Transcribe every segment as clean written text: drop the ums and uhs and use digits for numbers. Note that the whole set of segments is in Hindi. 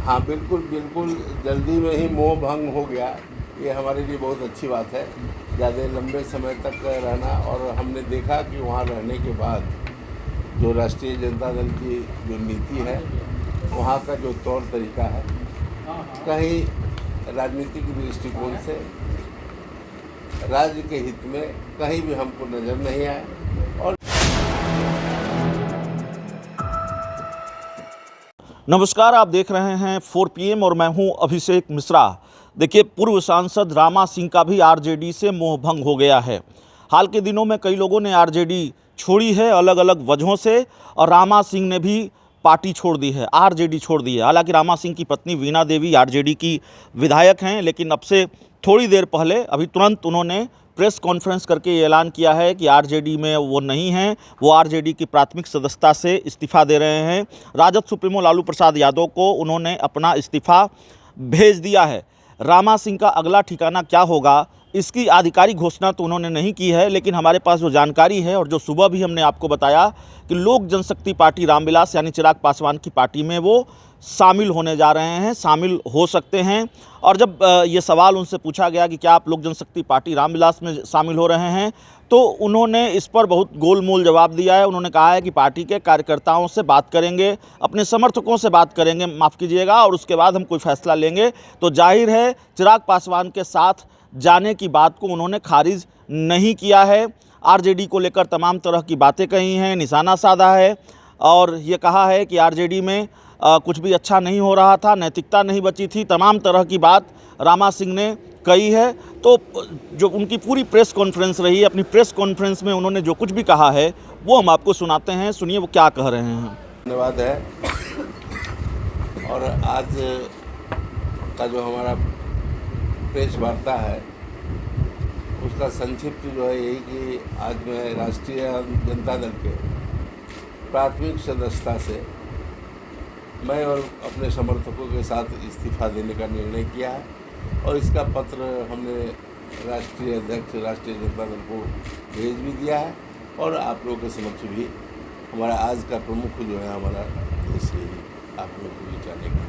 हाँ बिल्कुल बिल्कुल, जल्दी में ही मोह भंग हो गया। ये हमारे लिए बहुत अच्छी बात है। ज़्यादा लंबे समय तक रहना, और हमने देखा कि वहाँ रहने के बाद जो राष्ट्रीय जनता दल की जो नीति है, वहाँ का जो तौर तरीका है, कहीं राजनीतिक दृष्टिकोण से राज्य के हित में कहीं भी हमको नज़र नहीं आया। और नमस्कार, आप देख रहे हैं 4 PM और मैं हूं अभिषेक मिश्रा। देखिए, पूर्व सांसद रामा सिंह का भी आरजेडी से मोह भंग हो गया है। हाल के दिनों में कई लोगों ने आरजेडी छोड़ी है अलग अलग वजहों से, और रामा सिंह ने भी पार्टी छोड़ दी है, आरजेडी छोड़ दी है। हालांकि रामा सिंह की पत्नी वीणा देवी आरजेडी की विधायक हैं, लेकिन अब से थोड़ी देर पहले अभी तुरंत उन्होंने प्रेस कॉन्फ्रेंस करके ये ऐलान किया है कि आरजेडी में वो नहीं हैं, वो आरजेडी की प्राथमिक सदस्यता से इस्तीफ़ा दे रहे हैं। राजद सुप्रीमो लालू प्रसाद यादव को उन्होंने अपना इस्तीफ़ा भेज दिया है। रामा सिंह का अगला ठिकाना क्या होगा, इसकी आधिकारिक घोषणा तो उन्होंने नहीं की है, लेकिन हमारे पास जो जानकारी है, और जो सुबह भी हमने आपको बताया कि लोक जनशक्ति पार्टी रामविलास यानी चिराग पासवान की पार्टी में वो शामिल होने जा रहे हैं, शामिल हो सकते हैं। और जब ये सवाल उनसे पूछा गया कि क्या आप लोक जनशक्ति पार्टी रामविलास में शामिल हो रहे हैं, तो उन्होंने इस पर बहुत गोलमोल जवाब दिया है। उन्होंने कहा है कि पार्टी के कार्यकर्ताओं से बात करेंगे, अपने समर्थकों से बात करेंगे, माफ़ कीजिएगा, और उसके बाद हम कोई फैसला लेंगे। तो जाहिर है चिराग पासवान के साथ जाने की बात को उन्होंने खारिज नहीं किया है। आरजेडी को लेकर तमाम तरह की बातें कही हैं, निशाना साधा है, और ये कहा है कि आरजेडी में कुछ भी अच्छा नहीं हो रहा था, नैतिकता नहीं बची थी, तमाम तरह की बात रामा सिंह ने कही है। तो जो उनकी पूरी प्रेस कॉन्फ्रेंस रही, अपनी प्रेस कॉन्फ्रेंस में उन्होंने जो कुछ भी कहा है वो हम आपको सुनाते हैं, सुनिए वो क्या कह रहे हैं। धन्यवाद है। और आज का जो हमारा प्रेस वार्ता है, उसका संक्षिप्त जो है यही कि आज मैं राष्ट्रीय जनता दल के प्राथमिक सदस्यता से मैं और अपने समर्थकों के साथ इस्तीफ़ा देने का निर्णय किया है, और इसका पत्र हमने राष्ट्रीय अध्यक्ष राष्ट्रीय जनता दल को भेज भी दिया है, और आप लोगों के समक्ष भी हमारा आज का प्रमुख जो है हमारा इसे आप लोगों को भी जानेगा।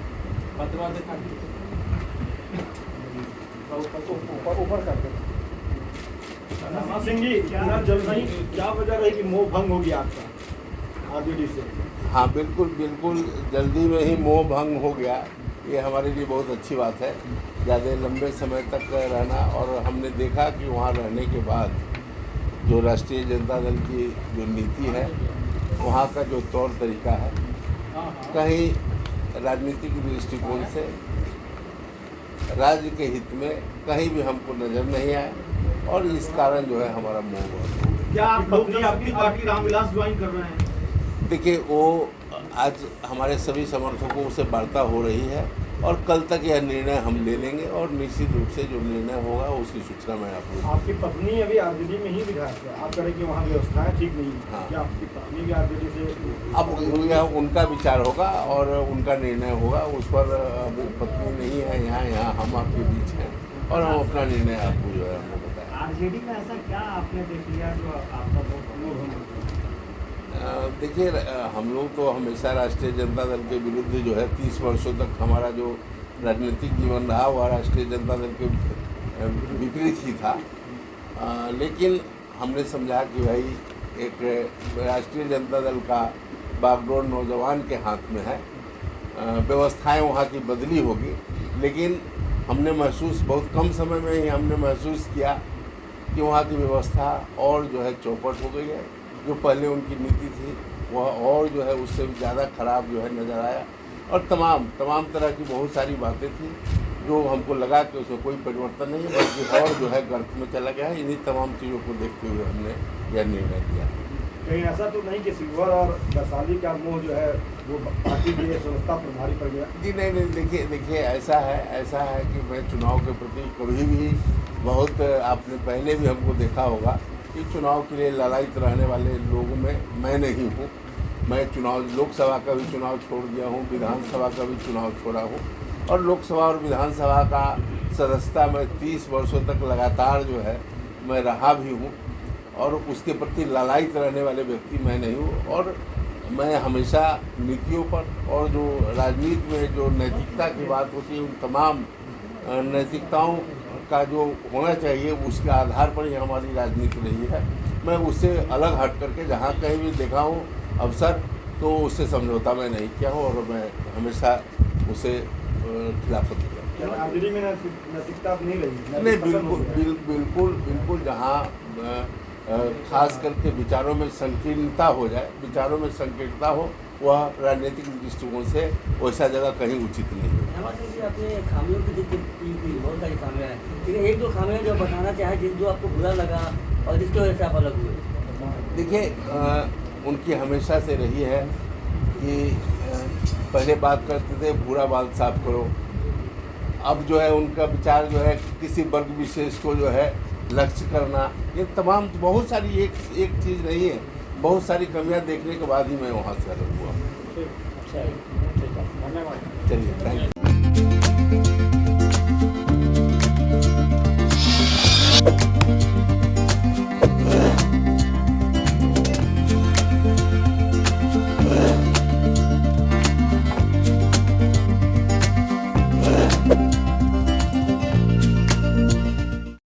रामा सिंह जी, क्या वजह रही कि मोह भंग हो गया आपका आरजेडी से? हाँ बिल्कुल बिल्कुल, जल्दी में ही मोह भंग हो गया। ये हमारे लिए बहुत अच्छी बात है। ज़्यादा लंबे समय तक रहना, और हमने देखा कि वहाँ रहने के बाद जो राष्ट्रीय जनता दल की जो नीति है, वहाँ का जो तौर तरीका है, कहीं राजनीतिक दृष्टिकोण से राज्य के हित में कहीं भी हमको नज़र नहीं आया, और इस कारण जो है हमारा मोह भंग हो गया। क्या आप लोग अपनी पार्टी रामविलास ज्वाइन कर रहे हैं? देखिए, वो आज हमारे सभी समर्थकों से वार्ता हो रही है, और कल तक यह निर्णय हम ले लेंगे, और निश्चित रूप से जो निर्णय होगा उसकी सूचना मैं आपको। आपकी पत्नी अभी आरजेडी में ही विधायक है, आप कह रहे हैं कि वहाँ व्यवस्थाएं ठीक नहीं है। हाँ। क्या आपकी पत्नी भी आरजेडी से? अब यह उनका विचार होगा और उनका निर्णय होगा उस पर। अब पत्नी नहीं है यहाँ हम आपके बीच हैं, और हम अपना निर्णय आपको जो है हमने बताया। आरजेडी में ऐसा क्या आपने देख लिया जो आपका देखिए, हम लोग तो हमेशा राष्ट्रीय जनता दल के विरुद्ध जो है 30 वर्षों तक हमारा जो राजनीतिक जीवन रहा वह राष्ट्रीय जनता दल के विपरीत ही था। लेकिन हमने समझा कि भाई एक राष्ट्रीय जनता दल का बागडोर नौजवान के हाथ में है, व्यवस्थाएं वहाँ की बदली होगी। लेकिन हमने महसूस, बहुत कम समय में ही हमने महसूस किया कि वहाँ की व्यवस्था और जो है चौपट हो गई है। जो पहले उनकी नीति थी वह और जो है उससे भी ज़्यादा ख़राब जो है नज़र आया, और तमाम तरह की बहुत सारी बातें थी जो हमको लगा कि उसमें कोई परिवर्तन नहीं है, बल्कि और जो है गर्त में चला गया है। इन्हीं तमाम चीज़ों को देखते हुए हमने यह निर्णय लिया। कहीं ऐसा तो नहीं कि सिल्वर और वैशाली का मोह जो है वो पार्टी की संस्था पर भारी पड़ गया? जी नहीं, देखिए ऐसा है कि मैं चुनाव के प्रति कभी भी बहुत, आपने पहले भी हमको देखा होगा कि चुनाव के लिए ललायित रहने वाले लोगों में मैं नहीं हूँ। मैं लोकसभा का भी चुनाव छोड़ दिया हूँ, विधानसभा का भी चुनाव छोड़ा हूँ, और लोकसभा और विधानसभा का सदस्यता मैं 30 वर्षों तक लगातार जो है मैं रहा भी हूँ, और उसके प्रति ललायित रहने वाले व्यक्ति मैं नहीं हूँ। और मैं हमेशा नीतियों पर और जो राजनीति में जो नैतिकता की बात होती है उन तमाम नैतिकताओं का जो होना चाहिए उसके आधार पर ही हमारी राजनीति रही है। मैं उससे अलग हट करके जहाँ कहीं भी देखा हूँ अवसर तो उससे समझौता मैं नहीं किया हूँ और मैं हमेशा उसे खिलाफत किया। आरजेडी में नैतिकता नहीं रही? नहीं, बिल्कुल जहाँ खास करके विचारों में संकीर्णता हो जाए, विचारों में संकीर्णता हो, वह राजनीतिक दृष्टिकोण से वैसा जगह कहीं उचित नहीं है। अपने खामियों की जिक्र की बहुत सारी खामियाँ हैं, लेकिन एक दो खामियाँ जो बताना चाहे जो आपको बुरा लगा और जिसकी वजह से आप अलग हुए? देखिए, उनकी हमेशा से रही है कि पहले बात करते थे पूरा बाल साफ करो, अब जो है उनका विचार जो है किसी वर्ग विशेष को जो है लक्ष्य करना, ये तमाम बहुत सारी एक चीज़ नहीं है, बहुत सारी कमियां देखने के बाद ही मैं वहाँ से अलग हुआ। धन्यवाद। चलिए, थैंक यू।